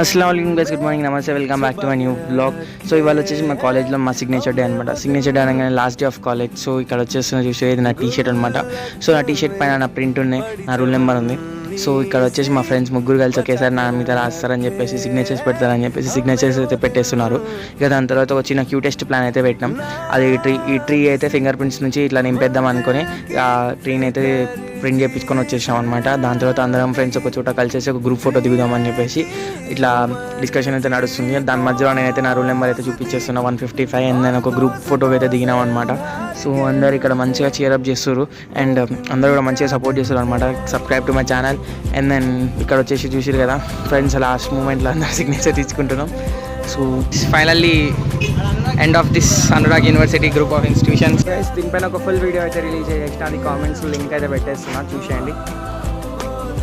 అస్సలాముఅలైకుం guys, good morning, నమస్తే, welcome back to my new blog. So ఇవాళ వచ్చేసి మా కాలేజ్లో మా సిగ్నేచర్ డే అనమాట. సిగ్నేచర్ డే అనగానే last day of college. So ఇక్కడ వచ్చేసి చూసేది నా టీషర్ట్ అనమాట. సో నా టీషర్ట్ పైన నా ప్రింట్ ఉన్నాయి, నా రూల్ నెంబర్ ఉంది. సో ఇక్కడ వచ్చేసి మా ఫ్రెండ్స్ ముగ్గురు కలిసి ఒకేసారి నా మీద రాస్తారని చెప్పేసి సిగ్నేచర్స్ పెడతారని చెప్పేసి సిగ్నేచర్స్ అయితే పెట్టేస్తున్నారు. ఇక దాని తర్వాత ఒక చిన్న క్యూటెస్ట్ ప్లాన్ అయితే పెట్టినాం. అది ఈ ట్రీ అయితే ఫింగర్ ప్రింట్స్ నుంచి ఇట్లా నింపేద్దాం అనుకుని ఆ ట్రీని అయితే ప్రింట్ చేయించుకొని వచ్చేసాం అనమాట. దాని తర్వాత అందరం ఫ్రెండ్స్ ఒక చోట కలిసేసి ఒక గ్రూప్ ఫోటో దిగుదామని చెప్పేసి ఇట్లా డిస్కషన్ అయితే నడుస్తుంది. దాని మధ్యలో నేనైతే నా రూల్ నెంబర్ అయితే చూపించేస్తున్నా 155 అండ్ నేను ఒక గ్రూప్ ఫోటో అయితే దిగినాం అనమాట. సో అందరు ఇక్కడ మంచిగా చీరప్ చేస్తారు అండ్ అందరూ కూడా మంచిగా సపోర్ట్ చేస్తారు అనమాట. Subscribe to my channel. And then ఇక్కడ వచ్చేసి చూసారు కదా ఫ్రెండ్స్, లాస్ట్ మూమెంట్లో అందరూ సిగ్నేచర్ తీసుకుంటున్నాం. So finally end of this Anurag university group of institutions. దీనిపైన ఒక ఫుల్ వీడియో అయితే రిలీజ్ చేసిన, అది కామెంట్స్ లింక్ అయితే పెట్టేస్తున్నా, చూసేయండి.